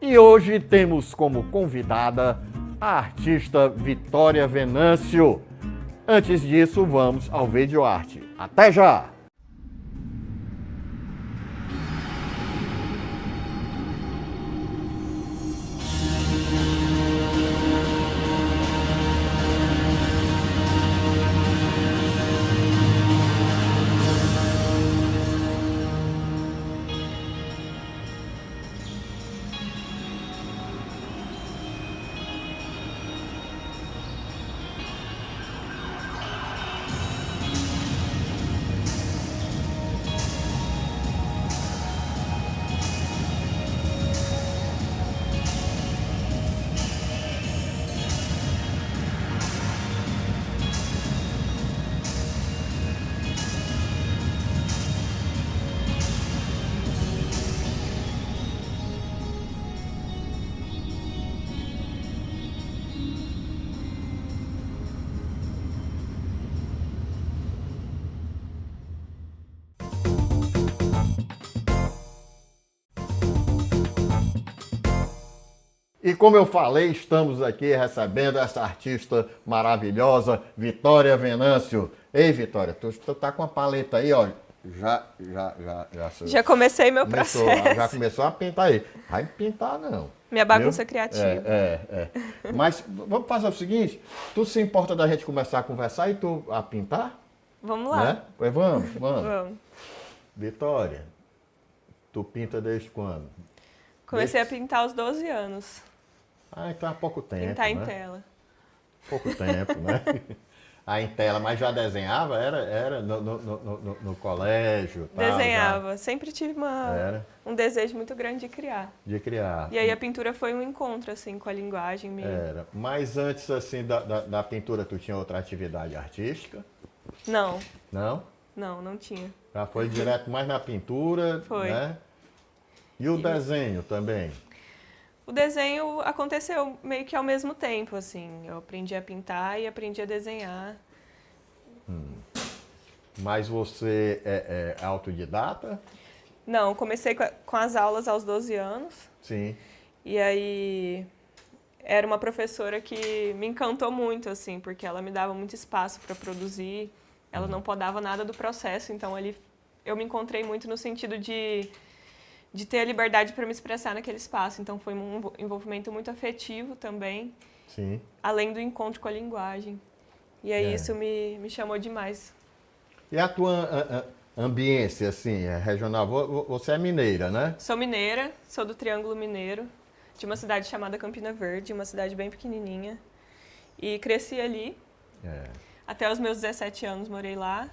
E hoje temos como convidada a artista Vitória Venâncio. Antes disso, vamos ao vídeo arte. Até já! E como eu falei, estamos aqui recebendo essa artista maravilhosa, Vitória Venâncio. Ei, Vitória, tu tá com a paleta aí, ó. Já comecei meu processo. Já começou a pintar aí. Vai pintar, não. Minha bagunça criativa. Mas vamos fazer o seguinte, tu se importa da gente começar a conversar e tu a pintar? Vamos lá. Né? Pois vamos. Vamos. Vitória, tu pinta desde quando? Comecei a pintar aos 12 anos. Ah, então há pouco tempo, Pintar em né? tela. Pouco tempo, né? Em tela, mas já desenhava? Era no colégio? Tal, Desenhava. já. Sempre tive um desejo muito grande de criar. De criar. E aí a pintura foi um encontro, assim, com a linguagem mesmo. Era. Mas antes, assim, da pintura, tu tinha outra atividade artística? Não. Não? Não tinha. Já foi direto mais na pintura, Foi. Né? E o desenho também? O desenho aconteceu meio que ao mesmo tempo, assim. Eu aprendi a pintar e aprendi a desenhar. Mas você é autodidata? Não, comecei com as aulas aos 12 anos. Sim. E aí era uma professora que me encantou muito, assim, porque ela me dava muito espaço para produzir. Ela não podava nada do processo, então ali eu me encontrei muito no sentido de ter a liberdade para me expressar naquele espaço. Então foi um envolvimento muito afetivo também, Sim. além do encontro com a linguagem. E aí isso me chamou demais. E a tua ambiência, assim, regional? Você é mineira, né? Sou mineira, sou do Triângulo Mineiro, de uma cidade chamada Campina Verde, uma cidade bem pequenininha. E cresci ali. Até os meus 17 anos morei lá.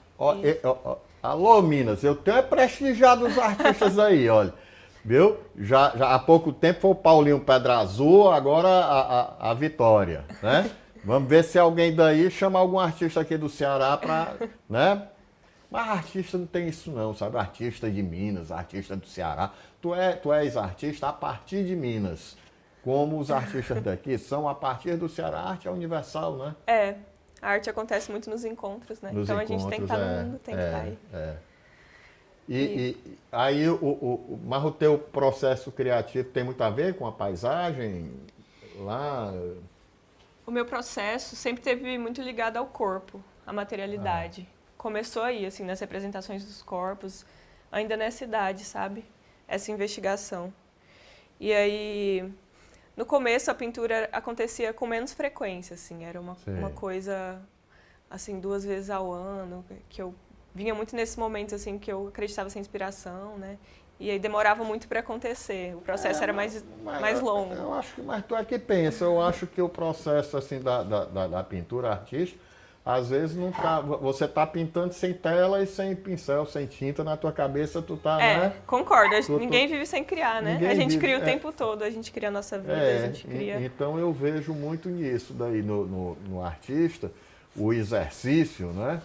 Alô, Minas, eu tenho prestigiado os artistas aí, olha. Viu? Já há pouco tempo foi o Paulinho Pedra Azul, agora a Vitória, né? Vamos ver se alguém daí chama algum artista aqui do Ceará para, né? Mas artista não tem isso não, sabe? Artista de Minas, artista do Ceará. Tu és artista a partir de Minas. Como os artistas daqui são a partir do Ceará, a arte é universal, né? A arte acontece muito nos encontros, né? Então a gente tem que estar no mundo, tem que estar aí. E aí, mas o teu processo criativo tem muito a ver com a paisagem lá? O meu processo sempre teve muito ligado ao corpo, à materialidade. Começou aí, assim, nas representações dos corpos, ainda nessa idade, sabe? Essa investigação. E aí, no começo, a pintura acontecia com menos frequência, assim. Era uma coisa, assim, 2 vezes ao ano, que eu vinha muito nesses momentos, assim, que eu acreditava ser inspiração, né? E aí demorava muito para acontecer. O processo era mais longo. Eu acho que, mas tu é que pensa, eu acho que o processo, assim, da pintura artística, às vezes não tá, você tá pintando sem tela e sem pincel, sem tinta, na tua cabeça tu tá, né? Concordo. Ninguém vive sem criar, né? A gente cria o tempo todo, a gente cria a nossa vida, a gente cria... Então eu vejo muito nisso daí no artista, o exercício, né?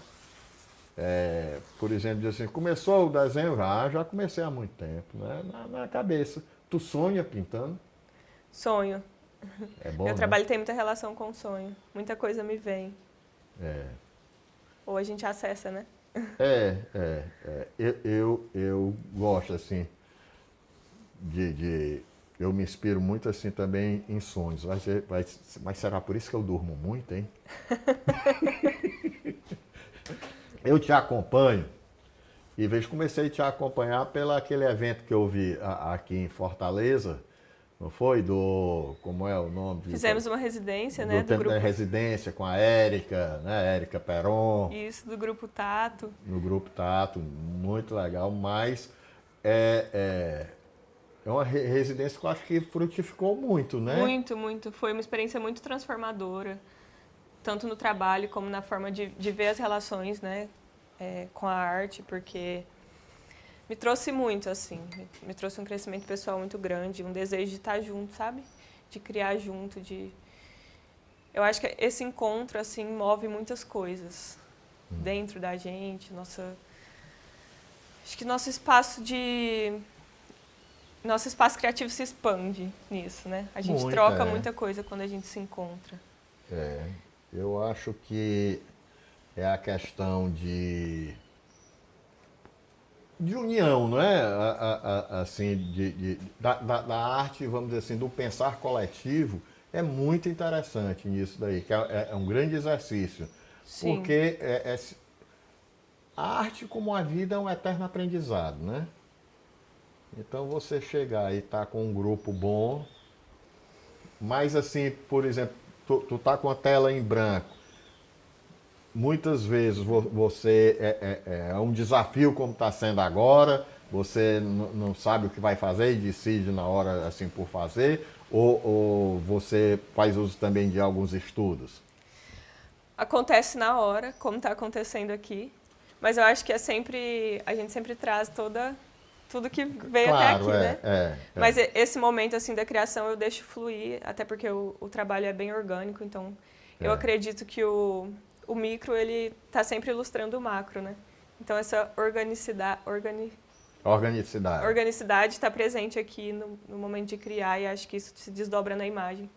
Por exemplo, diz assim, começou o desenho, já comecei há muito tempo, né? Na cabeça. Tu sonha pintando? Sonho. É bom, Meu né? trabalho tem muita relação com o sonho. Muita coisa me vem. ou a gente acessa, né? Eu gosto, assim, eu me inspiro muito, assim, também em sonhos. Mas será por isso que eu durmo muito, hein? Eu te acompanho, e vejo, comecei a te acompanhar pelo aquele evento que eu vi aqui em Fortaleza, não foi? Como é o nome? Fizemos uma residência, Do né, do tempo da grupo, residência com a Érica, né? Érica Peron, isso, do grupo Tato. no Grupo Tato, muito legal, mas é, é, é uma residência que eu acho que frutificou muito, né? Muito, muito. Foi uma experiência muito transformadora, tanto no trabalho como na forma de ver as relações, né, com a arte, porque me trouxe muito, assim, me trouxe um crescimento pessoal muito grande, um desejo de estar junto, sabe? De criar junto, de... Eu acho que esse encontro, assim, move muitas coisas dentro da gente, acho que nosso espaço criativo se expande nisso, né? A gente Muito, troca muita coisa quando a gente se encontra. Eu acho que é a questão de união, não é? Assim, da arte, vamos dizer assim, do pensar coletivo, é muito interessante nisso daí, que é um grande exercício. Sim, Porque a arte, como a vida, é um eterno aprendizado, né? Então você chegar e estar com um grupo bom, mas assim, por exemplo, tu tá com a tela em branco, muitas vezes você é um desafio como está sendo agora, você não sabe o que vai fazer e decide na hora assim por fazer, ou você faz uso também de alguns estudos? acontece na hora, como está acontecendo aqui, mas eu acho que a gente sempre traz tudo que veio até Claro, aqui, né? Mas esse momento, assim, da criação eu deixo fluir, até porque o trabalho é bem orgânico, então eu acredito que o micro, ele está sempre ilustrando o macro, né? Então essa Organicidade. organicidade está presente aqui no momento de criar e acho que isso se desdobra na imagem.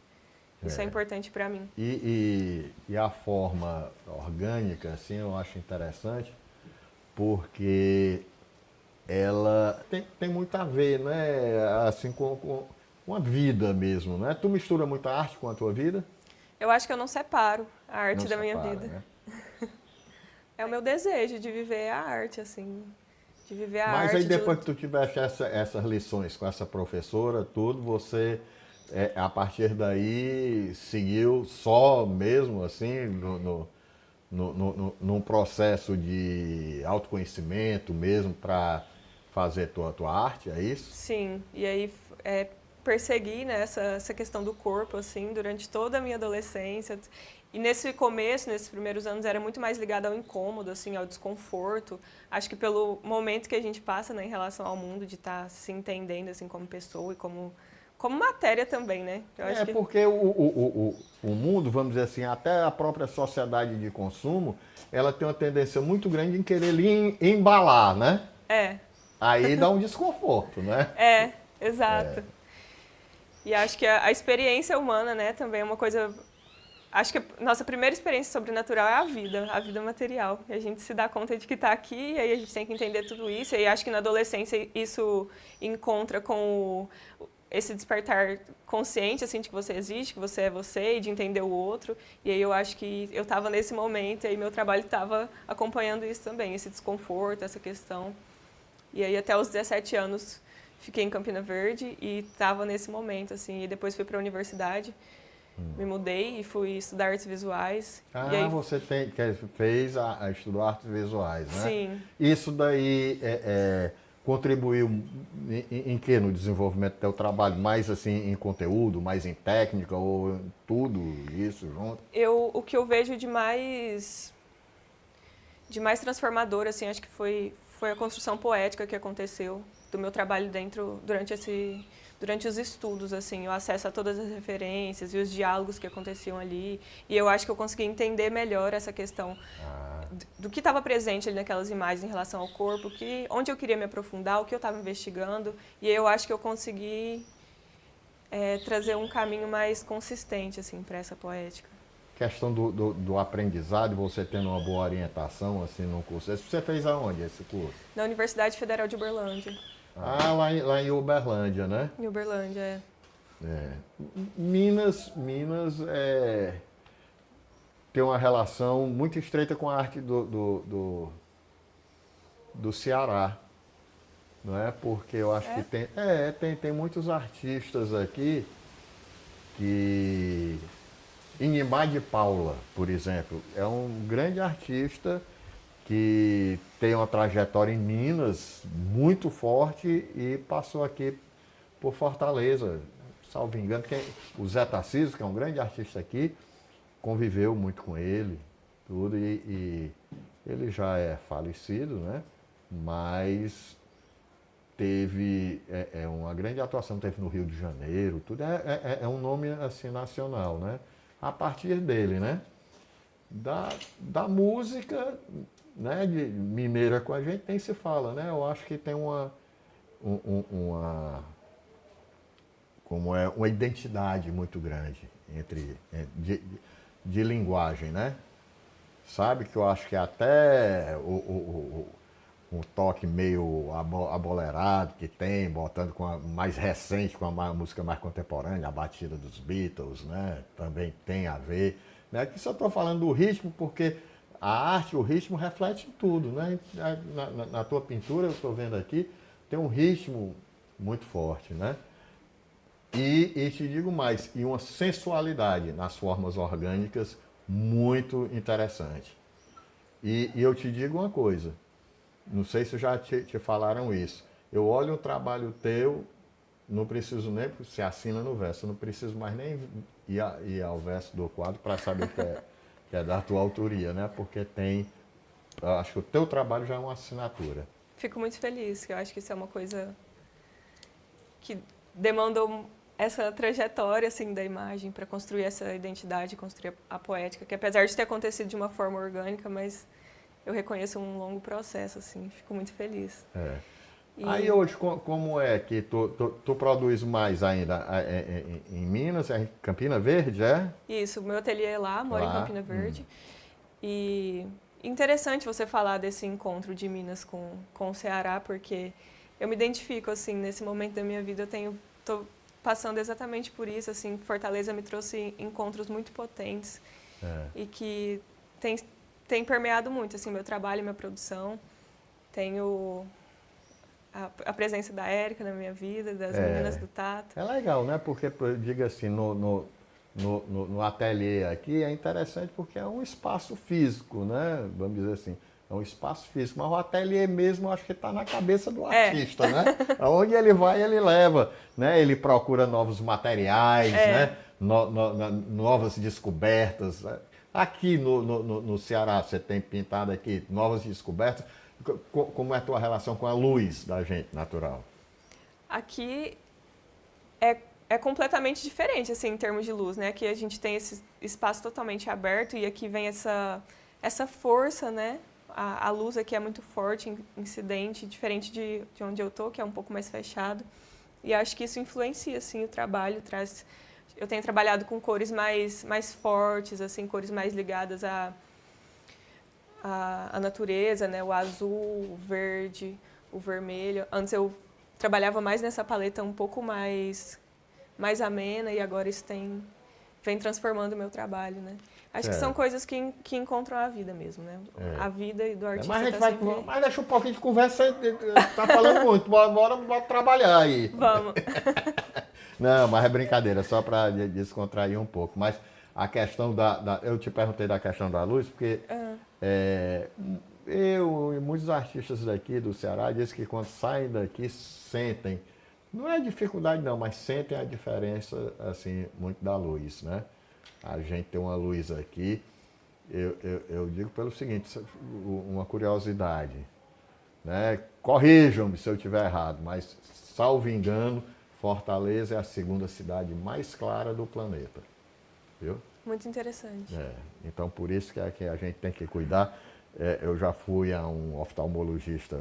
Isso é importante para mim. E a forma orgânica, assim, eu acho interessante, porque ela tem muito a ver, né? Assim, com a vida mesmo, né? Tu mistura muita arte com a tua vida? Eu acho que eu não separo a arte Não da minha separa, vida. né? É o meu desejo de viver a arte, assim. De viver a Mas aí arte, depois que tu tivesse essas lições com essa professora, tudo, você, a partir daí, seguiu só mesmo, assim, num processo de autoconhecimento mesmo para fazer tua arte, é isso? sim. E aí persegui, né, essa questão do corpo, assim, durante toda a minha adolescência. E nesse começo, nesses primeiros anos, era muito mais ligada ao incômodo, assim, ao desconforto. Acho que pelo momento que a gente passa, né, em relação ao mundo, de estar se entendendo, assim, como pessoa e como matéria também, né? Eu acho que Porque o mundo, vamos dizer assim, até a própria sociedade de consumo, ela tem uma tendência muito grande em querer lhe embalar, né? é, Aí dá um desconforto, né? exato. E acho que a experiência humana, né, também é uma coisa. Acho que a nossa primeira experiência sobrenatural é a vida material. E a gente se dá conta de que está aqui, e aí a gente tem que entender tudo isso. E aí acho que na adolescência isso encontra com esse despertar consciente, assim, de que você existe, que você é você, e de entender o outro. E aí eu acho que eu estava nesse momento, e aí meu trabalho estava acompanhando isso também, esse desconforto, essa questão. E aí até os 17 anos fiquei em Campina Verde e estava nesse momento, assim. E depois fui para a universidade. Me mudei e fui estudar artes visuais. E aí, Você estudou artes visuais, né? sim, Isso daí contribuiu em que no desenvolvimento do teu trabalho? Mais assim em conteúdo, mais em técnica ou em tudo isso junto? o que eu vejo de mais transformador, assim, acho que foi a construção poética que aconteceu do meu trabalho durante os estudos, assim, o acesso a todas as referências e os diálogos que aconteciam ali. E eu acho que eu consegui entender melhor essa questão do que estava presente ali naquelas imagens em relação ao corpo, onde eu queria me aprofundar, o que eu estava investigando. E eu acho que eu consegui trazer um caminho mais consistente, assim, para essa poética. questão do aprendizado, você tendo uma boa orientação assim no curso. Você fez aonde esse curso? Na Universidade Federal de Uberlândia. Ah, lá em Uberlândia, né? Em Uberlândia, é. É. Minas tem uma relação muito estreita com a arte do Ceará, não é? Porque eu acho que tem muitos artistas aqui que... Inimar de Paula, por exemplo, é um grande artista que tem uma trajetória em Minas muito forte e passou aqui por Fortaleza, salvo engano, o Zé Tarcísio, que é um grande artista aqui, conviveu muito com ele, tudo, e ele já é falecido, né? Mas teve uma grande atuação, teve no Rio de Janeiro, tudo, é um nome assim nacional, né? A partir dele, né? Da música, né, de mineira com a gente nem se fala, né? Eu acho que tem uma identidade muito grande de linguagem, né? Sabe que eu acho que até um toque meio abolerado que tem, botando com a mais recente, com a música mais contemporânea, a batida dos Beatles, né? Também tem a ver. Né? Aqui só estou falando do ritmo, porque a arte, o ritmo reflete em tudo, né? Na tua pintura, eu estou vendo aqui, tem um ritmo muito forte, né? E te digo mais, e uma sensualidade nas formas orgânicas muito interessante. E eu te digo uma coisa, não sei se já te falaram isso. Eu olho o trabalho teu, não preciso nem, porque você assina no verso, não preciso mais nem ir ao verso do quadro para saber que é da tua autoria, né? Porque acho que o teu trabalho já é uma assinatura. Fico muito feliz, que eu acho que isso é uma coisa que demandou essa trajetória assim da imagem para construir essa identidade, construir a poética, que apesar de ter acontecido de uma forma orgânica, mas eu reconheço um longo processo, assim, fico muito feliz. É. Aí hoje, como é que tu produz mais ainda em Minas, em Campina Verde, é? Isso, meu ateliê é lá, moro em Campina Verde. E interessante você falar desse encontro de Minas com o Ceará, porque eu me identifico, assim, nesse momento da minha vida, tô passando exatamente por isso, assim, Fortaleza me trouxe encontros muito potentes e que tem permeado muito, assim, meu trabalho, minha produção. Tenho a presença da Érica na minha vida, das meninas do Tato. É legal, né? Porque, diga assim, no ateliê aqui é interessante porque é um espaço físico, né? Vamos dizer assim, é um espaço físico. Mas o ateliê mesmo, eu acho que está na cabeça do artista, né? Aonde ele vai, ele leva, né? Ele procura novos materiais, né? Novas descobertas. Aqui no Ceará, você tem pintado aqui novas descobertas. Como é a tua relação com a luz da gente, natural? Aqui é completamente diferente, assim, em termos de luz, né? Aqui a gente tem esse espaço totalmente aberto e aqui vem essa força, né? A luz aqui é muito forte, incidente, diferente de onde eu tô, que é um pouco mais fechado. E acho que isso influencia, assim, o trabalho, eu tenho trabalhado com cores mais fortes, assim, cores mais ligadas à natureza, né? O azul, o verde, o vermelho. Antes eu trabalhava mais nessa paleta um pouco mais amena e agora isso vem transformando o meu trabalho, né? Acho que são coisas que encontram a vida mesmo, né? A vida do artista. Mas a gente mas deixa um pouquinho de conversa, tá falando muito, bora trabalhar aí. Vamos. Não, mas é brincadeira, só para descontrair um pouco. Mas a questão eu te perguntei da questão da luz, porque eu e muitos artistas daqui do Ceará dizem que quando saem daqui sentem, não é dificuldade não, mas sentem a diferença, assim, muito da luz, né? A gente tem uma luz aqui, eu digo pelo seguinte, uma curiosidade, né? Corrijam-me se eu estiver errado, mas, salvo engano, Fortaleza é a segunda cidade mais clara do planeta, viu? Muito interessante. Então, por isso que a gente tem que cuidar. Eu já fui a um oftalmologista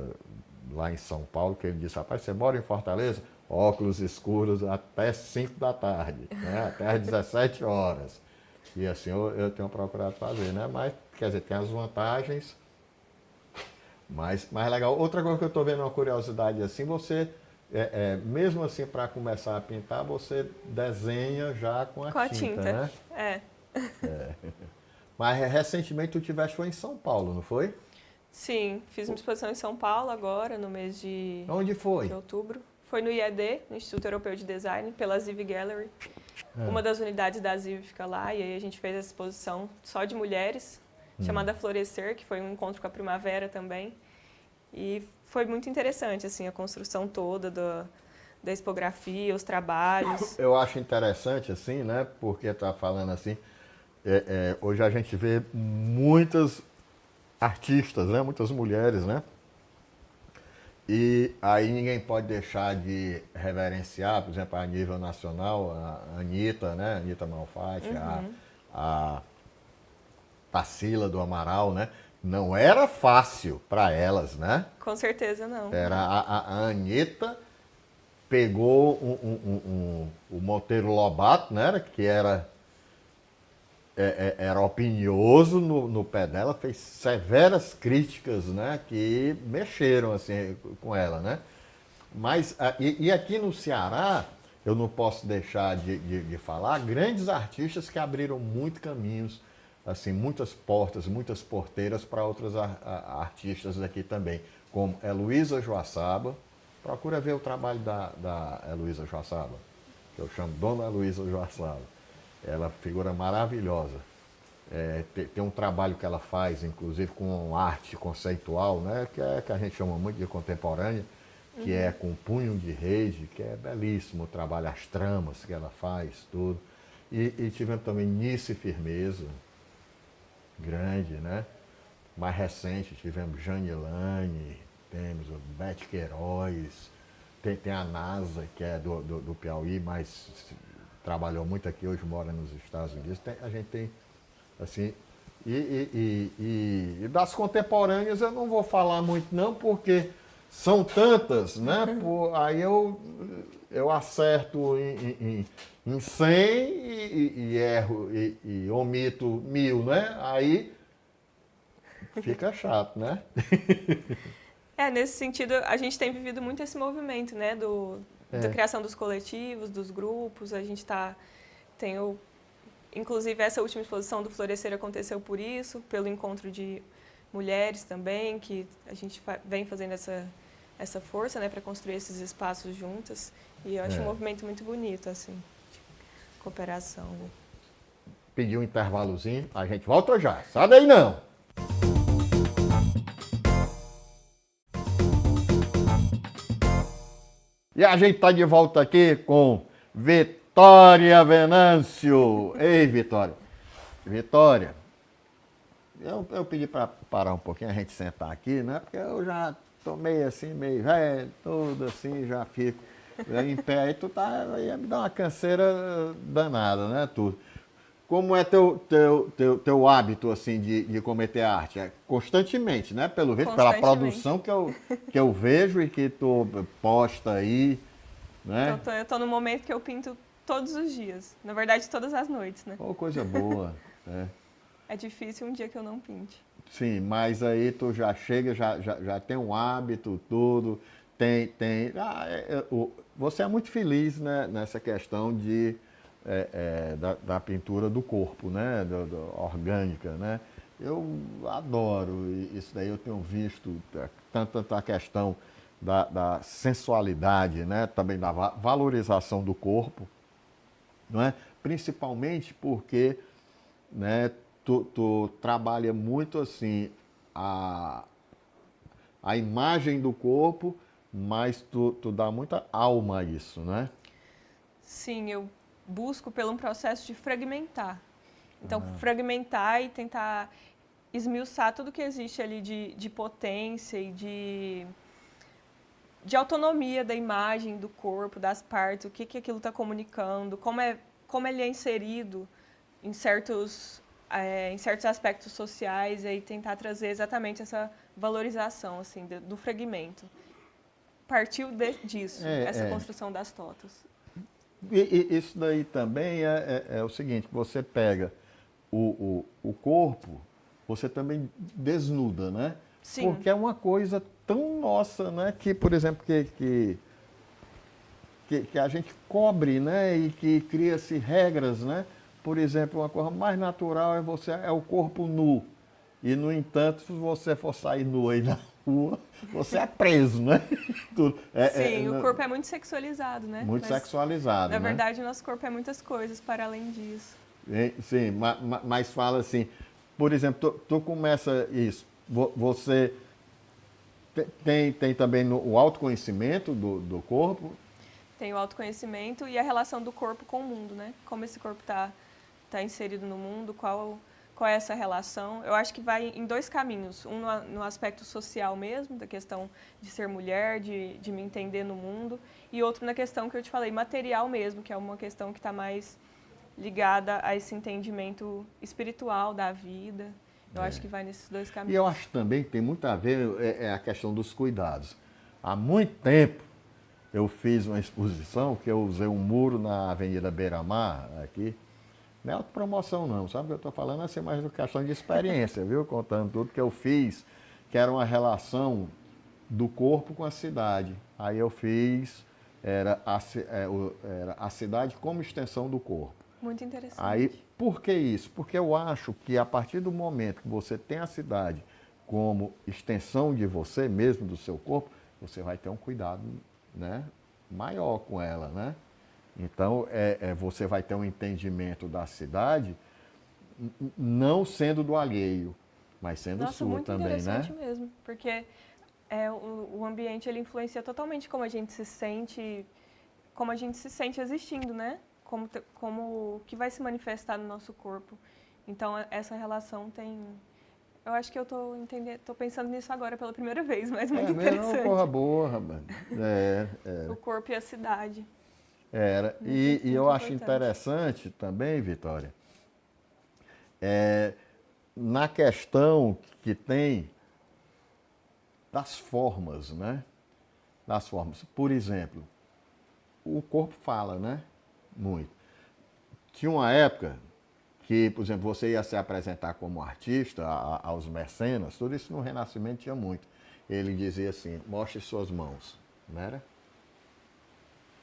lá em São Paulo, que ele disse, rapaz, você mora em Fortaleza? Óculos escuros até 5 da tarde, né? Até às 17 horas. E assim eu tenho procurado fazer, né? Mas, quer dizer, tem as vantagens, mas mais legal. Outra coisa que eu estou vendo, uma curiosidade assim, você, mesmo assim, para começar a pintar, você desenha já com a Com a tinta, tinta. né? É. Mas recentemente tu tiveste foi em São Paulo, não foi? Sim, fiz uma exposição em São Paulo agora, no mês Onde foi? de outubro. Foi no IED, no Instituto Europeu de Design, pela Ziv Gallery. Uma das unidades da Ziv fica lá, e aí a gente fez essa exposição só de mulheres, chamada Florescer, que foi um encontro com a primavera também. E foi muito interessante, assim, a construção toda da expografia, os trabalhos. Eu acho interessante, assim, né? Porque tá falando assim, hoje a gente vê muitas artistas, né? Muitas mulheres, né? E aí ninguém pode deixar de reverenciar, por exemplo, a nível nacional, a Anitta, né? Anitta Malfatti, a Tarsila do Amaral, né? Não era fácil para elas, né? Com certeza não. Era a Anitta pegou o Monteiro Lobato, né? Que era opinioso no pé dela, fez severas críticas, né, que mexeram assim com ela, né? Mas e aqui no Ceará, eu não posso deixar de falar, grandes artistas que abriram muitos caminhos, assim, muitas portas, muitas porteiras para outros artistas daqui também, como Heloísa Joaçaba. Procura ver o trabalho da Heloísa Joaçaba, que eu chamo Dona Heloísa Joaçaba. Ela é figura maravilhosa. Tem um trabalho que ela faz, inclusive, com arte conceitual, né? Que a gente chama muito de contemporânea, que é com punho de rede, que é belíssimo o trabalho, as tramas que ela faz, tudo. E tivemos também Nice Firmeza, grande, né? Mais recente tivemos Jane Lane, temos o Beth Queiroz, tem a NASA, que é do Piauí, mas trabalhou muito aqui, hoje mora nos Estados Unidos. A gente tem, assim, e das contemporâneas eu não vou falar muito não, porque são tantas, né? Aí eu acerto em 100 e erro e omito 1000, né? Aí fica chato, né? Nesse sentido, a gente tem vivido muito esse movimento, né, da criação dos coletivos, dos grupos. A gente inclusive essa última exposição do Florescer aconteceu por isso, pelo encontro de mulheres também, que a gente vem fazendo essa força, né, para construir esses espaços juntas. E eu acho um movimento muito bonito, assim, de cooperação. Pedir um intervalozinho, a gente volta já. Sai daí não! E a gente está de volta aqui com Vitória Venâncio. Ei, Vitória. Vitória, eu pedi para parar um pouquinho, a gente sentar aqui, né? Porque eu já tô meio assim, meio velho, tudo assim, já fico em pé. Aí tu ia me dar uma canseira danada, né? Tudo. Como é teu hábito, assim, de cometer arte? É constantemente, né? Pelo visto, pela produção que eu vejo e que tu posta aí, né? Então, eu tô no momento que eu pinto todos os dias. Na verdade, todas as noites, né? Oh, coisa boa, né? É difícil um dia que eu não pinte. Sim, mas aí tu já chega, já tem um hábito, tudo, você é muito feliz, né, nessa questão da pintura do corpo, né, orgânica, né? Eu adoro isso daí, eu tenho visto tanto a questão da sensualidade, né, também da valorização do corpo, não é? Principalmente porque, né, tu trabalha muito assim a imagem do corpo, mas tu dá muita alma a isso, né? Sim, eu busco pelo um processo de fragmentar. Então, fragmentar e tentar esmiuçar tudo que existe ali de potência e de autonomia da imagem, do corpo, das partes, o que aquilo está comunicando, como ele é inserido em certos aspectos sociais, e aí tentar trazer exatamente essa valorização assim, do fragmento. Partiu disso, essa construção das totas. E isso daí também é o seguinte, você pega o corpo, você também desnuda, né? Sim. Porque é uma coisa tão nossa, né? Que, por exemplo, que a gente cobre, né? E que cria-se regras, né? Por exemplo, uma coisa mais natural é o corpo nu. E, no entanto, se você for sair nu aí na rua, você é preso, né? Sim, o corpo é muito sexualizado, né? Muito sexualizado, na né? verdade, o nosso corpo é muitas coisas para além disso. Sim, mas fala assim, por exemplo, tu começa isso, você tem também o autoconhecimento do corpo? Tem o autoconhecimento e a relação do corpo com o mundo, né? Como esse corpo tá inserido no mundo, qual é essa relação. Eu acho que vai em dois caminhos. Um no aspecto social mesmo, da questão de ser mulher, de me entender no mundo. E outro na questão que eu te falei, material mesmo, que é uma questão que está mais ligada a esse entendimento espiritual da vida. Eu acho que vai nesses dois caminhos. E eu acho também que tem muito a ver a questão dos cuidados. Há muito tempo eu fiz uma exposição que eu usei um muro na Avenida Beira-Mar, aqui. Não é autopromoção não, sabe o que eu estou falando? Assim, mais uma questão de experiência, viu? Contando tudo que eu fiz, que era uma relação do corpo com a cidade. Aí eu fiz, era a cidade como extensão do corpo. Muito interessante. Aí, por que isso? Porque eu acho que a partir do momento que você tem a cidade como extensão de você mesmo, do seu corpo, você vai ter um cuidado, né, maior com ela, né? Então, você vai ter um entendimento da cidade não sendo do alheio, mas sendo sua também, né? Nossa, muito interessante mesmo, porque o ambiente ele influencia totalmente como a gente se sente existindo, né? Como que vai se manifestar no nosso corpo. Então, essa relação tem... Eu acho que eu tô pensando nisso agora pela primeira vez, mas muito interessante. É uma porra boa, rapaz. O corpo e a cidade. E eu acho importante. interessante também, Vitória, na questão que tem das formas, né? Das formas. Por exemplo, o corpo fala, né? Muito. Tinha uma época que, por exemplo, você ia se apresentar como artista aos mecenas, tudo isso no Renascimento tinha muito. Ele dizia assim, mostre suas mãos, não era?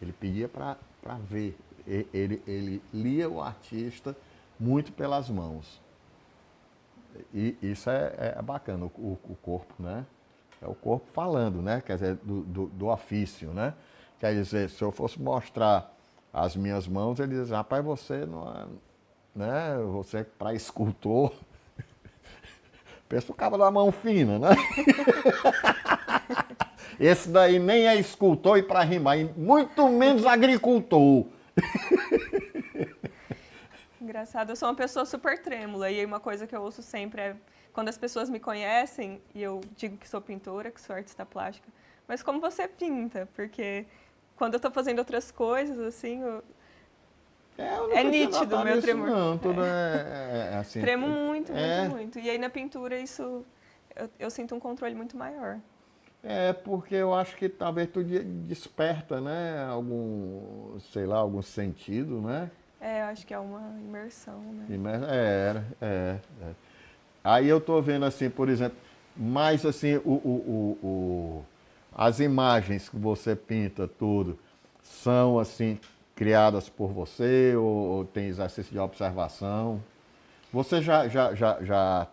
Ele pedia para ver. Ele lia o artista muito pelas mãos. E isso é bacana, o corpo, né? É o corpo falando, né? Quer dizer, do ofício, né? Quer dizer, se eu fosse mostrar as minhas mãos, ele diz, rapaz, você não é, né? Você para escultor, pensa o cabo da mão fina, né? Esse daí nem é escultor e para rimar, e muito menos agricultor. Engraçado, eu sou uma pessoa super trêmula e uma coisa que eu ouço sempre é quando as pessoas me conhecem e eu digo que sou pintora, que sou artista plástica, mas como você pinta? Porque quando eu estou fazendo outras coisas, assim, é nítido o meu tremor. Não, tudo é assim. Tremo muito. E aí na pintura isso eu sinto um controle muito maior. Porque eu acho que talvez tu desperta, né? Algum sentido, né? Eu acho que é uma imersão, né? Aí eu tô vendo assim, por exemplo, mais assim, as imagens que você pinta, tudo, são assim, criadas por você ou tem exercício de observação? Você já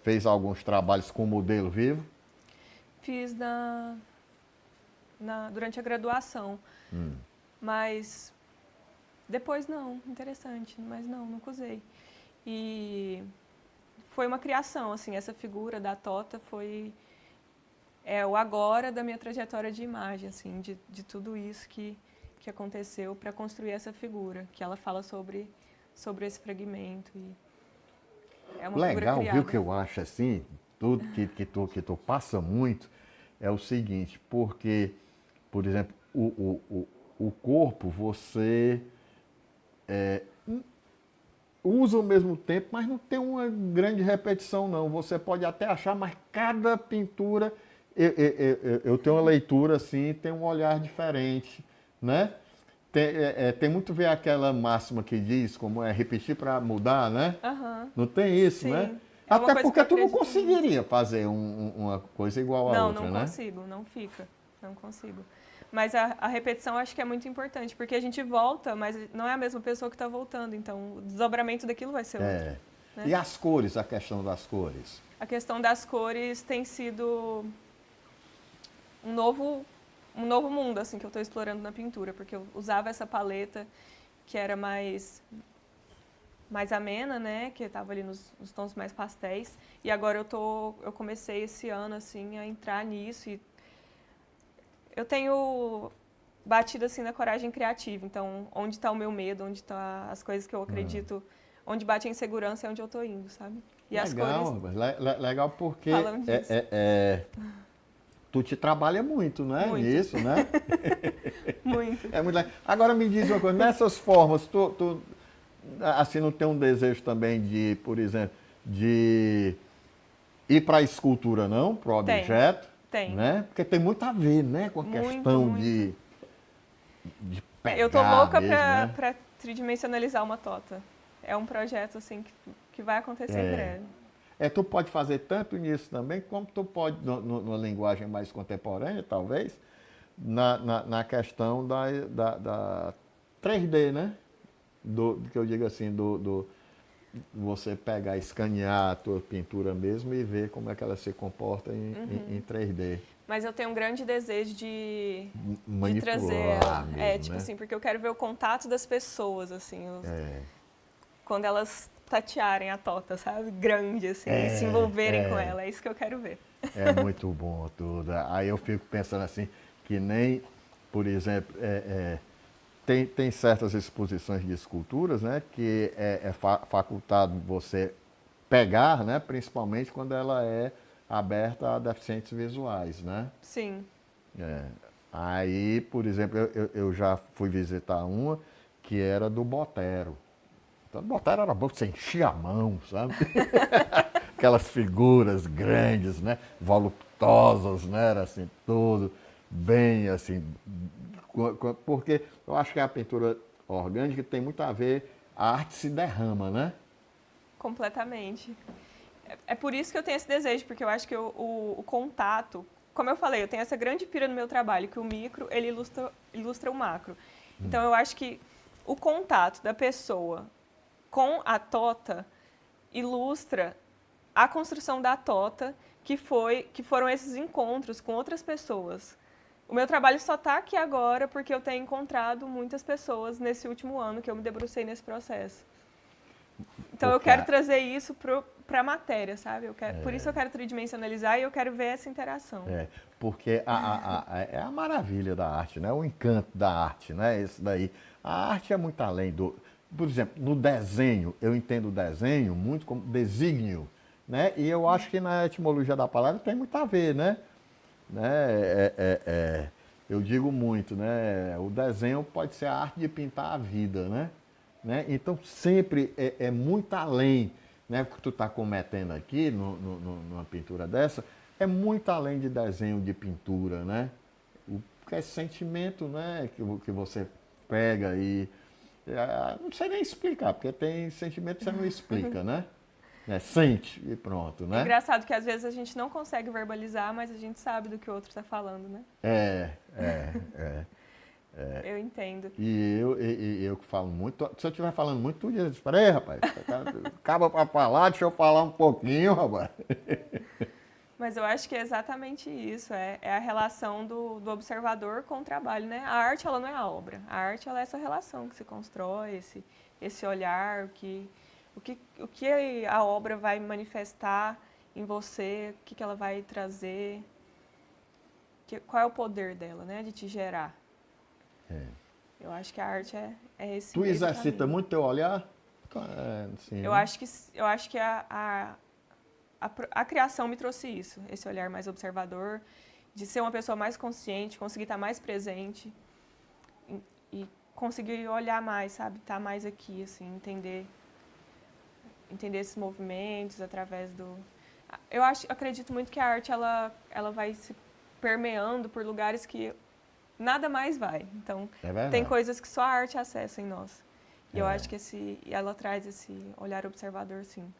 fez alguns trabalhos com modelo vivo? Fiz durante a graduação, mas depois não, interessante, mas nunca usei. E foi uma criação, assim, essa figura da Tota foi o agora da minha trajetória de imagem, assim, de tudo isso que aconteceu para construir essa figura, que ela fala sobre esse fragmento. E é uma figura Legal, criada. viu, que eu acho assim, tudo que tu passa muito, é o seguinte, porque, por exemplo, o corpo você usa ao mesmo tempo, mas não tem uma grande repetição, não. Você pode até achar, mas cada pintura, eu tenho uma leitura assim, tem um olhar diferente, né? tem muito a ver aquela máxima que diz como é repetir para mudar, né? Aham. Não tem isso, Sim. né? É uma Até coisa que porque eu tu não acredito muito. conseguiria fazer uma coisa igual a Não, outra, não né? consigo, não fica. Não consigo. Mas a repetição eu acho que é muito importante, porque a gente volta, mas não é a mesma pessoa que está voltando. Então, o desdobramento daquilo vai ser outro. É. Né? E as cores, a questão das cores? A questão das cores tem sido um novo mundo assim que eu estou explorando na pintura, porque eu usava essa paleta que era mais amena, né, que estava ali nos tons mais pastéis, e agora eu comecei esse ano assim a entrar nisso e eu tenho batido assim na coragem criativa. Então, onde está o meu medo, onde está as coisas que eu acredito, onde bate a insegurança é onde eu estou indo, sabe? E as cores Legal, legal porque falam disso. tu te trabalha muito, né? Muito. Nisso, né? Muito. É muito legal. Agora me diz uma coisa, nessas formas, tu assim não tem um desejo também de, por exemplo, de ir para a escultura, não? Para o Tem, objeto? tem. Né? Porque tem muito a ver, né? Com a Muito, questão muito. de pegar Eu tô louca mesmo, né? pra tridimensionalizar uma tota. É um projeto assim que vai acontecer em breve. Tu pode fazer tanto nisso também, como tu pode, numa linguagem mais contemporânea, talvez, na questão da 3D, né? Que eu digo assim, você pegar, escanear a tua pintura mesmo e ver como é que ela se comporta em 3D. Mas eu tenho um grande desejo de Manipular trazer ela. mesmo, Tipo né? assim, porque eu quero ver o contato das pessoas, assim, quando elas tatearem a tota, sabe? Grande, assim, e se envolverem com ela. É isso que eu quero ver. É muito bom tudo. Aí eu fico pensando assim, que nem, por exemplo, tem certas exposições de esculturas, né, que é facultado você pegar, né, principalmente quando ela é aberta a deficientes visuais, né? Sim. Aí, por exemplo, eu já fui visitar uma que era do Botero. Então, Botero era bom, você enchia a mão, sabe? Aquelas figuras grandes, né? Voluptuosas, né? Era assim, tudo bem, assim. Porque eu acho que a pintura orgânica tem muito a ver, a arte se derrama, né? Completamente. É por isso que eu tenho esse desejo, porque eu acho que o contato, como eu falei, eu tenho essa grande pira no meu trabalho, que o micro, ele ilustra o macro. Então eu acho que o contato da pessoa com a tota ilustra a construção da tota, que foram esses encontros com outras pessoas. O meu trabalho só está aqui agora porque eu tenho encontrado muitas pessoas nesse último ano que eu me debrucei nesse processo. Então eu quero trazer isso para a matéria, sabe? Por isso eu quero tridimensionalizar e eu quero ver essa interação. Porque é a maravilha da arte, né? O encanto da arte, né? Isso daí. A arte é muito além do... Por exemplo, no desenho, eu entendo o desenho muito como desígnio, né? E eu acho que na etimologia da palavra tem muito a ver, né? Eu digo muito, né? O desenho pode ser a arte de pintar a vida, né? Então sempre é muito além, né? O que tu está cometendo aqui numa pintura dessa é muito além de desenho, de pintura, né? Porque é sentimento, né? Que você pega e não sei nem explicar, porque tem sentimento que você não explica, né? Sente e pronto, né? É engraçado que às vezes a gente não consegue verbalizar, mas a gente sabe do que o outro está falando, né? Eu entendo. E eu que falo muito, se eu estiver falando muito, tu diz, espera aí, rapaz, acaba para falar, deixa eu falar um pouquinho, rapaz. Mas eu acho que é exatamente isso, é a relação do observador com o trabalho, né? A arte, ela não é a obra, a arte, ela é essa relação que se constrói, esse olhar, o que a obra vai manifestar em você, o que ela vai trazer, qual é o poder dela, né, de te gerar. Eu acho que a arte é esse Tu mesmo exercita caminho. muito teu olhar? Sim, Eu acho que a criação me trouxe isso, esse olhar mais observador, de ser uma pessoa mais consciente, conseguir estar mais presente e conseguir olhar mais, sabe? Estar mais aqui, assim, entender esses movimentos através do... Acredito muito que a arte ela vai se permeando por lugares que nada mais vai. Então, É verdade. tem coisas que só a arte acessa em nós. E eu É. acho que ela traz esse olhar observador, sim.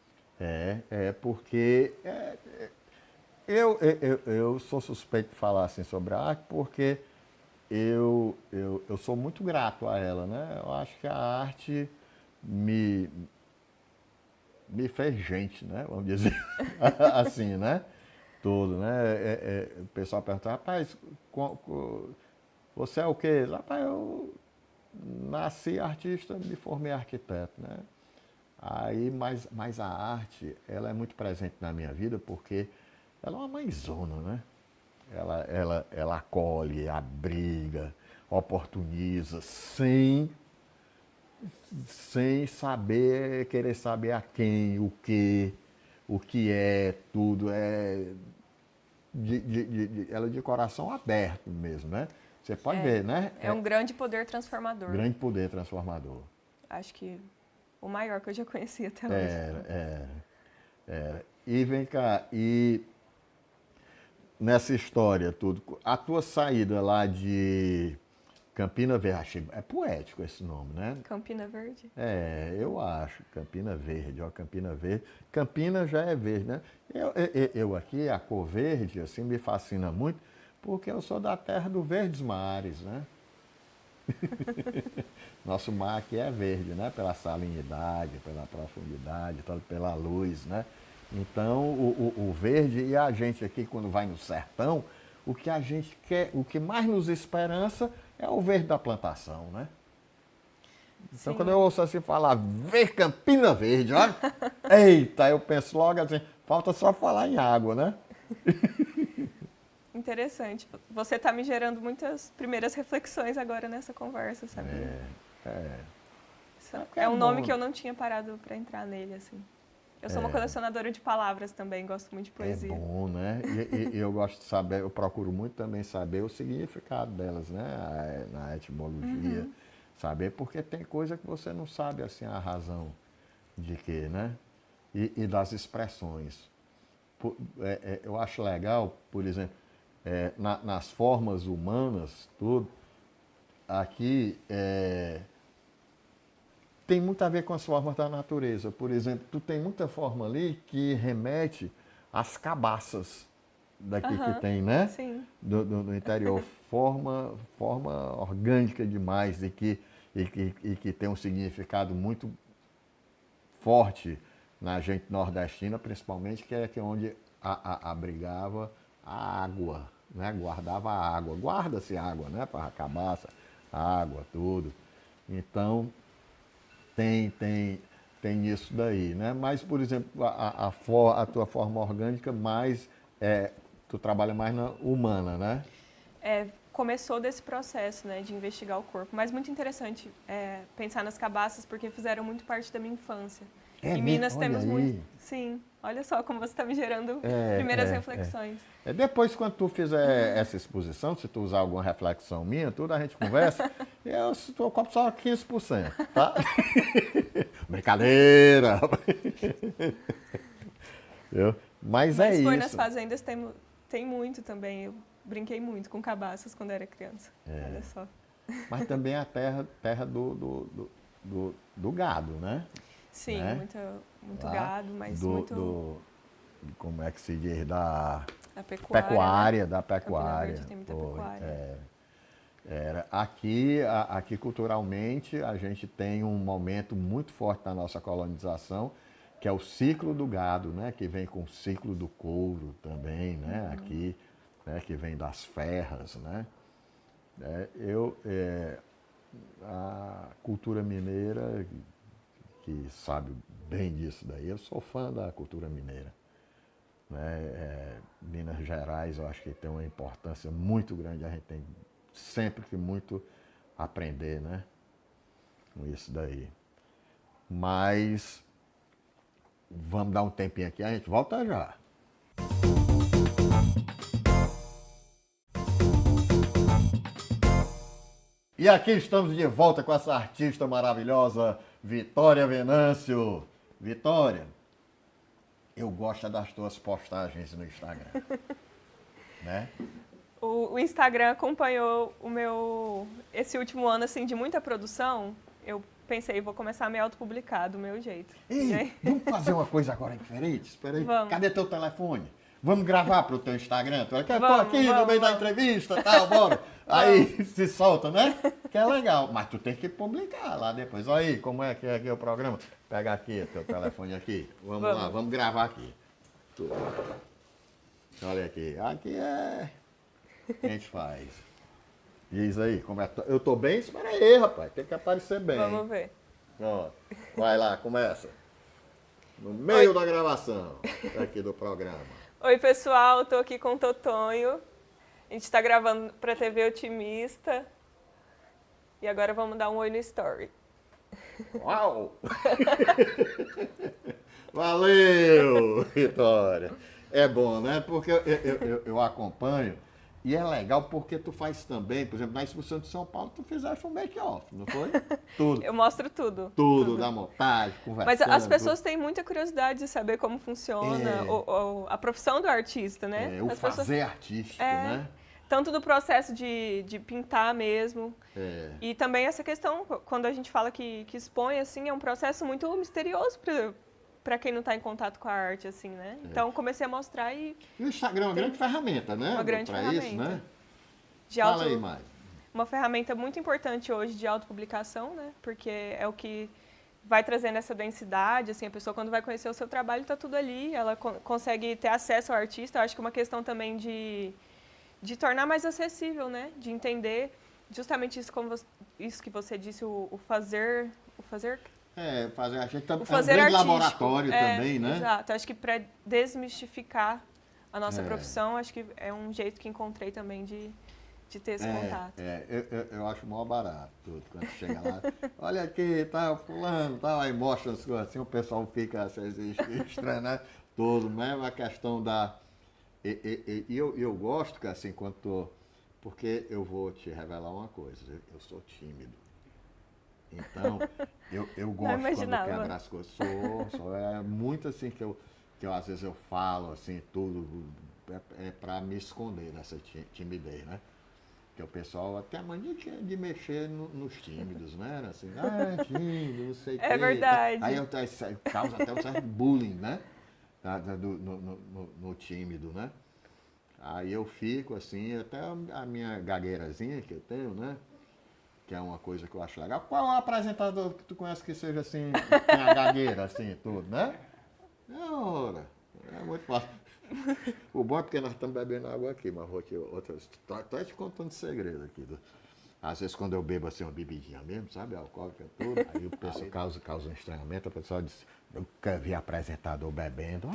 Porque eu sou suspeito de falar assim sobre a arte porque eu sou muito grato a ela, né? Eu acho que a arte me, me fez gente, né? Vamos dizer assim, né? Tudo, né? O pessoal pergunta, rapaz, você é o quê? Rapaz, eu nasci artista, me formei arquiteto, né? Aí, mas a arte, ela é muito presente na minha vida porque ela é uma mãezona, né? Ela acolhe, abriga, oportuniza, sem saber, querer saber a quem, o que é, tudo. Ela de coração aberto mesmo, né? Você pode ver, né? É um grande poder transformador. Grande poder transformador. Acho que o maior que eu já conheci até hoje. E vem cá, e nessa história tudo, a tua saída lá de Campina Verde, achei, é poético esse nome, né? Campina Verde? Eu acho, Campina Verde, ó, Campina Verde. Campina já é verde, né? Eu aqui, a cor verde, assim, me fascina muito, porque eu sou da terra do Verdes Mares, né? Nosso mar aqui é verde, né? Pela salinidade, pela profundidade, pela luz, né? Então, o verde, e a gente aqui, quando vai no sertão, o que a gente quer, o que mais nos esperança é o verde da plantação, né? Então, Sim. quando eu ouço assim falar, ver Campina Verde, olha, eita, eu penso logo assim, falta só falar em água, né? Interessante. Você está me gerando muitas primeiras reflexões agora nessa conversa, sabia? É um nome que eu não tinha parado para entrar nele, assim. Eu sou uma colecionadora de palavras também, gosto muito de poesia. É bom, né? E eu gosto de saber, eu procuro muito também saber o significado delas, né? Na etimologia, saber, porque tem coisa que você não sabe, assim, a razão de quê, né? E das expressões. Eu acho legal, por exemplo, nas formas humanas, tudo, aqui tem muito a ver com as formas da natureza. Por exemplo, tu tem muita forma ali que remete às cabaças daqui que tem, né? Sim. Do interior. Forma orgânica demais e que tem um significado muito forte na gente nordestina, principalmente, que é onde abrigava a água, né? Guardava a água. Guarda-se água, né? Para a cabaça, água, tudo. Então, tem isso daí, né? Mas, por exemplo, a tua forma orgânica mais, tu trabalha mais na humana, né? Começou desse processo, né, de investigar o corpo. Mas muito interessante pensar nas cabaças, porque fizeram muito parte da minha infância. Em Minas temos muito. Sim, olha só como você está me gerando primeiras reflexões. Depois, quando tu fizer essa exposição, se tu usar alguma reflexão minha, tudo, a gente conversa, eu compro só 15%, tá? Brincadeira! Mas é isso. Mas nas fazendas tem muito também. Eu brinquei muito com cabaças quando era criança. Olha só. Mas também é a terra do gado, né? Sim, né? muito gado, mas muito... como é que se diz? Da pecuária, da pecuária. Verde tem muita pecuária. Aqui, culturalmente, a gente tem um momento muito forte na nossa colonização, que é o ciclo do gado, né? Que vem com o ciclo do couro também, né? Aqui, né? Que vem das ferras, né? A cultura mineira, que sabe bem disso daí, eu sou fã da cultura mineira. Né? Minas Gerais, eu acho que tem uma importância muito grande, a gente tem sempre que muito aprender, né? Com isso daí. Mas vamos dar um tempinho aqui, a gente volta já. E aqui estamos de volta com essa artista maravilhosa, Vitória Venâncio. Vitória, eu gosto das tuas postagens no Instagram. Né? o Instagram acompanhou esse último ano, assim, de muita produção. Eu pensei, vou começar a me autopublicar do meu jeito. Ei, vamos fazer uma coisa agora diferente? Espera aí. Vamos. Cadê teu telefone? Vamos gravar pro teu Instagram? Tô aqui Vamos, no meio da entrevista, tal, bora. Aí se solta, né? Que é legal. Mas tu tem que publicar lá depois. Olha aí, como é que é aqui o programa. Pega aqui teu telefone aqui. Vamos lá, vamos gravar aqui. Olha aqui. Aqui é... A gente faz. Diz aí, como é? Eu tô bem? Espera aí, rapaz. Tem que aparecer bem. Vamos ver. Ó, vai lá, começa. No meio da gravação aqui do programa. Oi, pessoal. Tô aqui com o Totonho. A gente tá gravando pra TV Otimista. E agora vamos dar um oi no story. Uau! Valeu, Vitória. É bom, né? Porque eu acompanho e é legal porque tu faz também, por exemplo, na exposição de São Paulo, tu fizeste um make-off, não foi? Tudo. Eu mostro tudo. Tudo, da montagem, conversando. Mas as pessoas têm muita curiosidade de saber como funciona a profissão do artista, né? O fazer artístico, né? Tanto do processo de pintar mesmo. E também essa questão, quando a gente fala que expõe, assim, é um processo muito misterioso para quem não está em contato com a arte, assim, né? Então, comecei a mostrar e... E o Instagram é uma grande ferramenta, né? Uma grande ferramenta. Isso, né? Fala aí mais. Uma ferramenta muito importante hoje de autopublicação, né? Porque é o que vai trazendo essa densidade, assim, a pessoa quando vai conhecer o seu trabalho está tudo ali, ela consegue ter acesso ao artista. Eu acho que é uma questão também de tornar mais acessível, né? De entender justamente isso que você disse, o fazer fazer a gente tá, o fazer é um grande artístico. laboratório também, né? Exato. Acho que para desmistificar a nossa profissão, acho que é um jeito que encontrei também de ter esse contato. Eu acho mó barato tudo, quando chega lá. Olha aqui, tá, fulano, tá, aí mostra as coisas assim, o pessoal fica assim, estranho, né? Tudo, mesmo a questão da... eu gosto que assim, porque eu vou te revelar uma coisa, eu sou tímido. Então, eu gosto quando quebra as coisas. É muito assim que eu às vezes eu falo assim, tudo, para me esconder dessa timidez, né? Que o pessoal até a mania de mexer nos tímidos, né? Assim, tímido, não sei o quê. É verdade. Aí causa até um certo bullying, né? No tímido, né? Aí eu fico assim, até a minha gagueirazinha que eu tenho, né? Que é uma coisa que eu acho legal. Qual é o apresentador que tu conhece que seja assim, tem a gagueira, assim, tudo, né? É muito fácil. O bom é porque nós estamos bebendo água aqui, mas vou te tô te contando segredo aqui. Às vezes quando eu bebo assim uma bebidinha mesmo, sabe, alcoólica tudo, aí o pessoal causa um estranhamento, o pessoal diz, eu quero ver apresentador bebendo.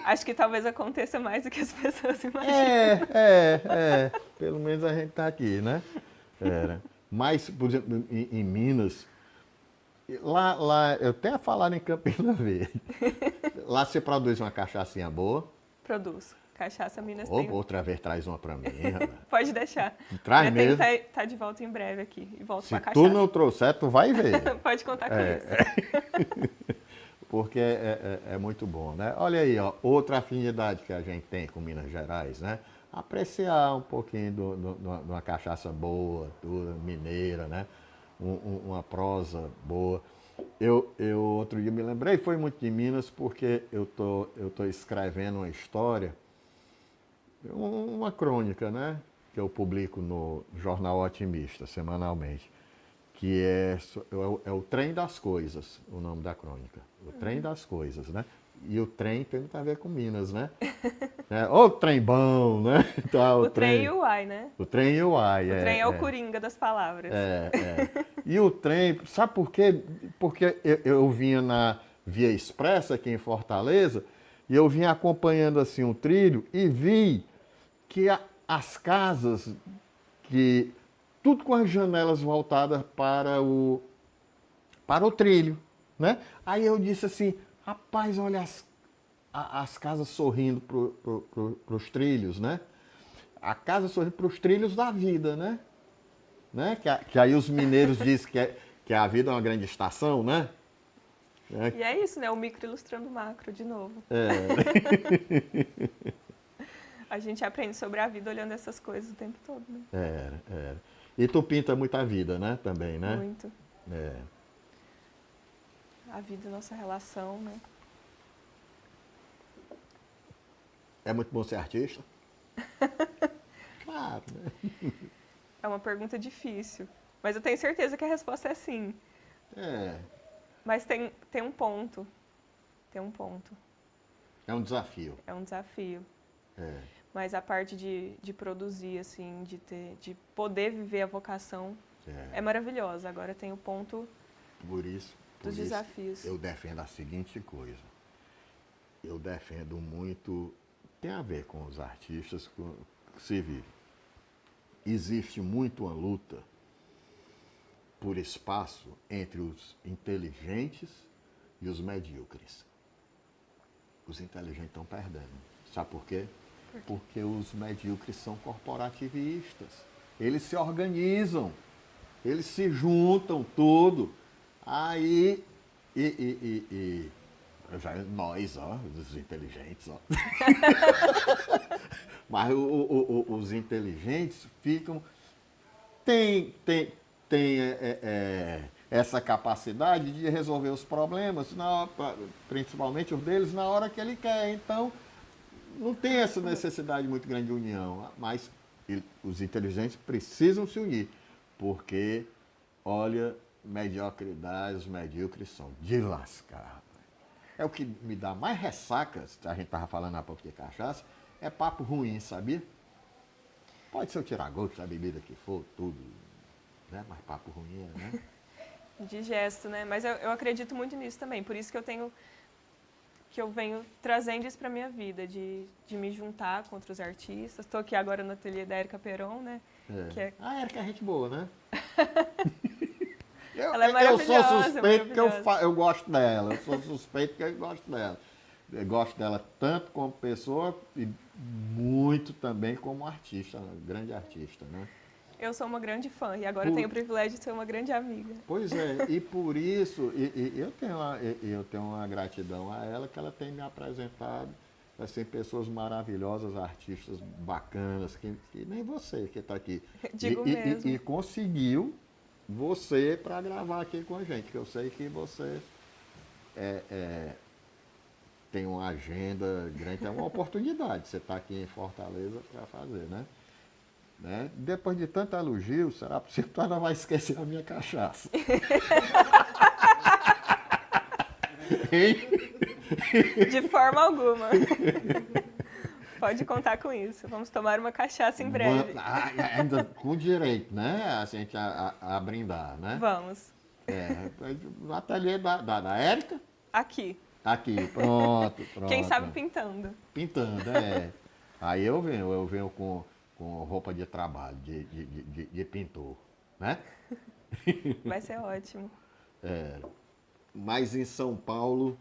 Acho que talvez aconteça mais do que as pessoas imaginam. Pelo menos a gente está aqui, né? Mas, por exemplo, em Minas, lá eu tenho falado em Campina Verde. Lá você produz uma cachaçinha boa. Produz. Cachaça Minas Ou tem. outra vez traz uma para mim. Pode deixar. Traz mesmo. Tá de volta em breve aqui. E volto com a Se cachaça. tu não trouxer, tu vai ver. Pode contar com isso. Porque é muito bom, né? Olha aí, ó, outra afinidade que a gente tem com Minas Gerais, né? Apreciar um pouquinho de uma cachaça boa, mineira, né? Uma prosa boa. Eu outro dia me lembrei, foi muito de Minas, porque eu tô escrevendo uma história, uma crônica, né? Que eu publico no Jornal Otimista, semanalmente. Que é o Trem das Coisas, o nome da crônica. O Trem das Coisas, né? E o trem tem muito a ver com Minas, né? O trem bom, né? Tá, o trem e o uai, né? O trem e o uai, O trem é o coringa das palavras. E o trem, sabe por quê? Porque eu vinha na Via Expressa aqui em Fortaleza e eu vinha acompanhando assim um trilho e vi que as casas tudo com as janelas voltadas para o trilho, né? Aí eu disse assim, rapaz, olha as casas sorrindo para os trilhos, né? A casa sorrindo para os trilhos da vida, né? Que aí os mineiros dizem que a vida é uma grande estação, né? E é isso, né? O micro ilustrando o macro, de novo. A gente aprende sobre a vida olhando essas coisas o tempo todo, né? Era. E tu pinta muita vida, né? Também, né? Muito. É. A vida, nossa relação, né? É muito bom ser artista? Claro, né? É uma pergunta difícil. Mas eu tenho certeza que a resposta é sim. É. Mas tem um ponto. Tem um ponto. É um desafio. É um desafio. É. Mas a parte de produzir, assim, de poder viver a vocação é maravilhosa. Agora tem o ponto Por isso, dos desafios. eu defendo a seguinte coisa. Eu defendo muito, tem a ver com os artistas que se vive. Existe muito uma luta por espaço entre os inteligentes e os medíocres. Os inteligentes estão perdendo. Sabe por quê? Porque os medíocres são corporativistas. Eles se organizam, eles se juntam tudo. Aí, nós, ó, os inteligentes, ó. Mas os inteligentes ficam. Tem essa capacidade de resolver os problemas, principalmente os deles, na hora que ele quer. Então, não tem essa necessidade muito grande de união. Mas os inteligentes precisam se unir. Porque, olha, mediocridade, os medíocres são de lascar. É o que me dá mais ressaca, a gente estava falando há pouco de cachaça, é papo ruim, sabia? Pode ser o tira-gosto, a bebida que for, tudo, né? Mas papo ruim é, né? De gesto, né? Mas eu acredito muito nisso também. Por isso que eu venho trazendo isso para minha vida, de me juntar com outros artistas. Estou aqui agora no ateliê da Érica Peron, né? A Érica é gente boa, né? Ela é eu sou maravilhosa, suspeito que maravilhosa. eu gosto dela. Eu sou suspeito que eu gosto dela. Eu gosto dela tanto como pessoa e muito também como artista, grande artista, né? Eu sou uma grande fã e agora tenho o privilégio de ser uma grande amiga. Pois é, e por isso eu tenho uma gratidão a ela que ela tem me apresentado assim, pessoas maravilhosas, artistas bacanas, que nem você que está aqui. Digo mesmo. E conseguiu você para gravar aqui com a gente, que eu sei que você tem uma agenda grande, é uma oportunidade. Você está aqui em Fortaleza para fazer, né? Depois de tanto elogio, será possível que tu ainda vai esquecer a minha cachaça? De forma alguma. Pode contar com isso. Vamos tomar uma cachaça em breve. Ainda com direito, né? A gente a brindar, né? Vamos. No ateliê da Érica. Aqui. Aqui, pronto. Quem sabe pintando. Pintando, Aí eu venho com roupa de trabalho, de pintor, né? Vai ser ótimo. Mas em São Paulo,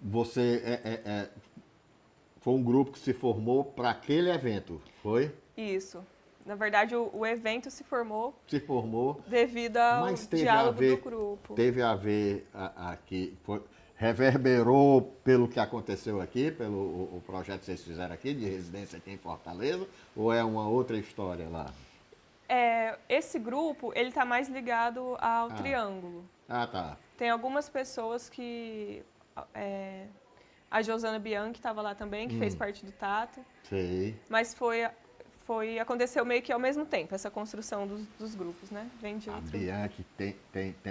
você foi um grupo que se formou para aquele evento, foi? Isso. Na verdade, o evento se formou devido ao diálogo do grupo. Teve a ver aqui, reverberou pelo que aconteceu aqui, pelo o projeto que vocês fizeram aqui, de residência aqui em Fortaleza, ou é uma outra história lá? Esse grupo, ele está mais ligado ao Triângulo. Ah, tá. Tem algumas pessoas que... a Josana Bianchi estava lá também, que fez parte do Tato. Sei. Mas aconteceu meio que ao mesmo tempo, essa construção dos grupos, né? Vem de A Bianchi tem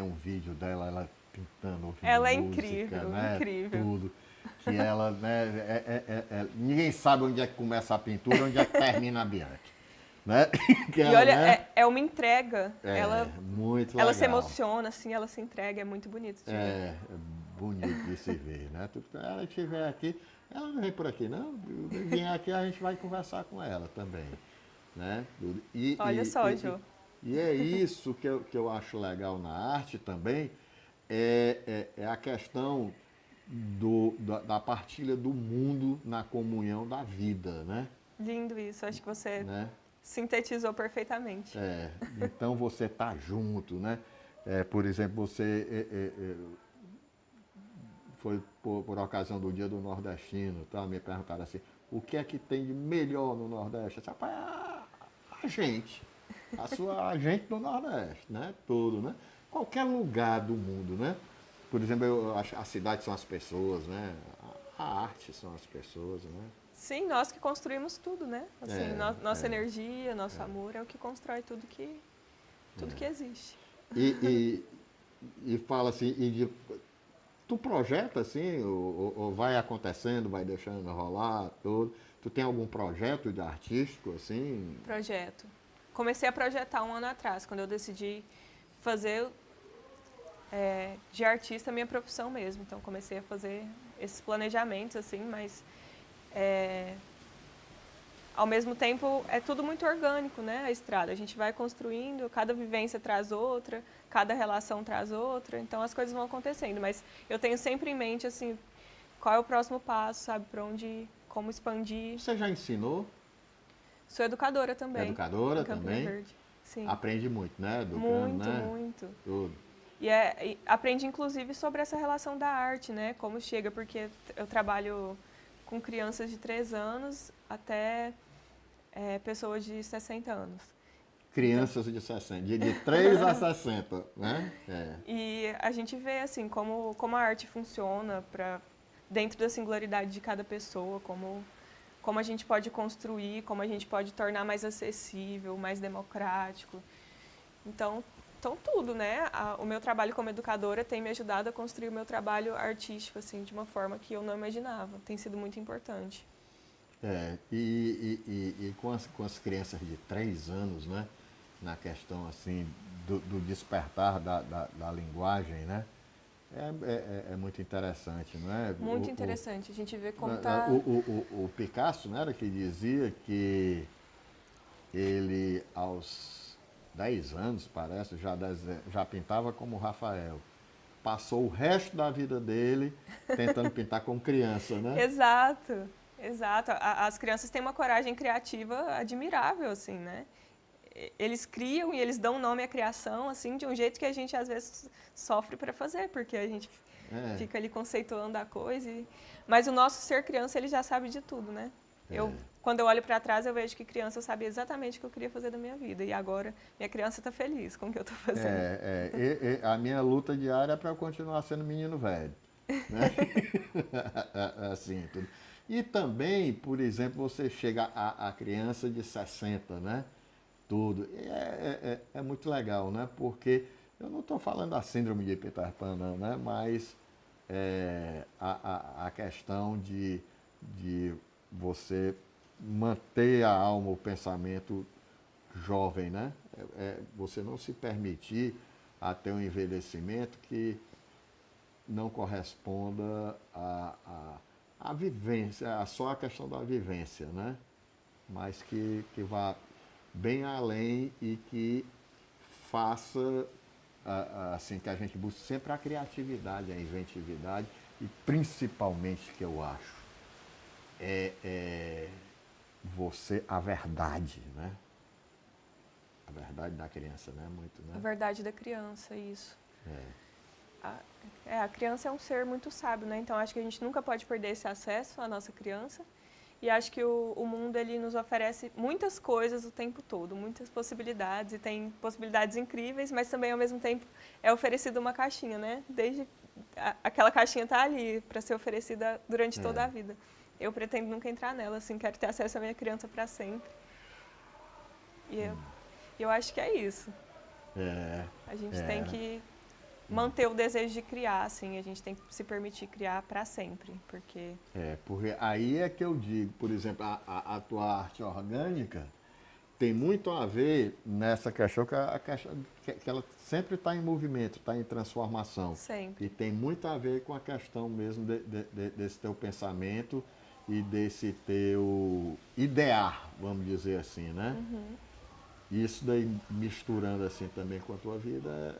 um vídeo dela, ela pintando, ouvindo ela é música, incrível, né? incrível. Tudo. Que ela, né? Ninguém sabe onde é que começa a pintura, onde é que termina a Bianchi. Né? E olha, é uma entrega. Muito legal. Ela se emociona, assim, ela se entrega, é muito bonito de ver. É bonito de se ver, né? Tudo que ela estiver aqui, ela não vem por aqui, não. Vem aqui, a gente vai conversar com ela também. Né? Olha só, Jô. E é isso que eu acho legal na arte também, é a questão da partilha do mundo na comunhão da vida, né? Lindo isso, acho que você sintetizou perfeitamente. Então você está junto, né? Por exemplo, você foi por ocasião do Dia do Nordestino, tá? Me perguntaram assim, o que é que tem de melhor no Nordeste? Rapaz, a gente. A gente do Nordeste, né? Tudo, né? Qualquer lugar do mundo, né? Por exemplo, eu acho a cidade são as pessoas, né? A arte são as pessoas, né? Sim, nós que construímos tudo, né? Assim, nossa É. energia, nosso amor é o que constrói tudo que existe. E, e fala assim, tu projeta assim, ou vai acontecendo, vai deixando rolar, tudo. Tu tem algum projeto de artístico, assim? Projeto. Comecei a projetar um ano atrás, quando eu decidi fazer de artista a minha profissão mesmo. Então comecei a fazer esses planejamentos, assim, mas ao mesmo tempo é tudo muito orgânico, né? A estrada. A gente vai construindo, cada vivência traz outra, cada relação traz outra, então as coisas vão acontecendo. Mas eu tenho sempre em mente, assim, qual é o próximo passo, sabe? Para onde ir, como expandir. Você já ensinou? Sou educadora também. Educadora em Campina também? Verde. Sim. Aprende muito, né? Educando, Muito, né? muito. Tudo. E aprende inclusive sobre essa relação da arte, né? Como chega, porque eu trabalho com crianças de 3 anos até pessoas de 60 anos. Crianças de 60, de 3 a 60, né? E a gente vê assim como a arte funciona dentro da singularidade de cada pessoa, como a gente pode construir, como a gente pode tornar mais acessível, mais democrático. Então tudo, né? O meu trabalho como educadora tem me ajudado a construir o meu trabalho artístico assim de uma forma que eu não imaginava. Tem sido muito importante. E com as crianças de 3 anos, né? Na questão assim do despertar da linguagem, né? É muito interessante, não é? Muito interessante. A gente vê como tá... O Picasso, né, era que dizia que ele, aos 10 anos, parece, já pintava como Rafael. Passou o resto da vida dele tentando pintar como criança, né? Exato, exato. As crianças têm uma coragem criativa admirável, assim, né? Eles criam e eles dão nome à criação, assim, de um jeito que a gente às vezes sofre para fazer, porque a gente fica ali conceituando a coisa. Mas o nosso ser criança, ele já sabe de tudo, né? Quando eu olho para trás, eu vejo que criança eu sabia exatamente o que eu queria fazer da minha vida. E agora, minha criança está feliz com o que eu estou fazendo. A minha luta diária é para eu continuar sendo menino velho. Né? Assim, tudo. E também, por exemplo, você chega a criança de 60, né? Tudo. É muito legal, né? Porque eu não estou falando da síndrome de Peter Pan, não, né? Mas a questão de você manter a alma, o pensamento jovem, né? Você não se permitir a ter um envelhecimento que não corresponda à vivência, só a questão da vivência, né? Mas que vá bem além e que faça assim, que a gente busque sempre a criatividade, a inventividade e principalmente, que eu acho, você, a verdade, né? A verdade da criança, né? Muito, né? A verdade da criança, isso. A criança é um ser muito sábio, né? Então acho que a gente nunca pode perder esse acesso à nossa criança. E acho que o mundo ele nos oferece muitas coisas o tempo todo, muitas possibilidades, e tem possibilidades incríveis, mas também ao mesmo tempo é oferecida uma caixinha, né? Aquela caixinha está ali para ser oferecida durante toda a vida. Eu pretendo nunca entrar nela, assim, quero ter acesso à minha criança para sempre. E eu acho que é isso. A gente tem que manter o desejo de criar, assim, a gente tem que se permitir criar para sempre, porque... Porque aí é que eu digo, por exemplo, a tua arte orgânica tem muito a ver nessa questão, que ela sempre está em movimento, está em transformação. Sempre. E tem muito a ver com a questão mesmo desse teu pensamento e desse teu idear, vamos dizer assim, né? E isso daí misturando assim também com a tua vida,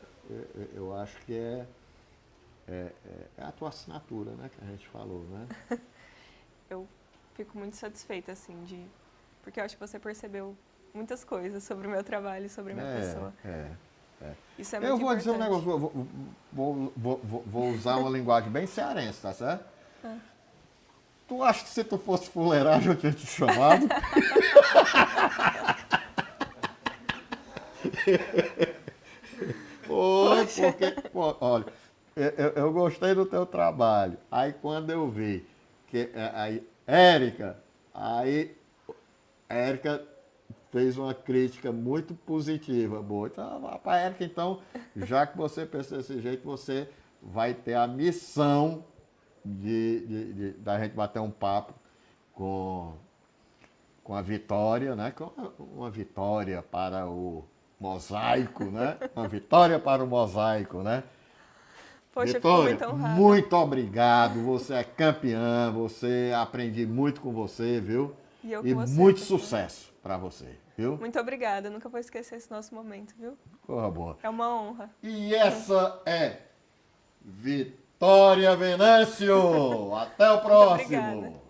eu acho que é a tua assinatura, né, que a gente falou, né? Eu fico muito satisfeita, assim, porque eu acho que você percebeu muitas coisas sobre o meu trabalho e sobre a minha pessoa. Isso é muito importante. Eu vou dizer um negócio, vou usar uma linguagem bem cearense, tá certo? Tu acha que se tu fosse fuleiragem eu tinha te chamado? Foi, porque, pô, olha, eu gostei do teu trabalho. Aí quando eu vi que aí, aí Érica fez uma crítica muito positiva, boa. Então, para Érica, então, já que você pensa desse jeito, você vai ter a missão da gente bater um papo com a Vitória, né? Com uma vitória para o mosaico, né? Uma vitória para o mosaico, né? Poxa, eu fico Vitória, muito honrada. muito obrigado. Você é campeã, aprendi muito com você, viu? E eu E com você, muito professor. sucesso para você, viu? Muito obrigada, nunca vou esquecer esse nosso momento, viu? Porra boa. É uma honra. E essa é Vitória Venâncio. Até o próximo. obrigada.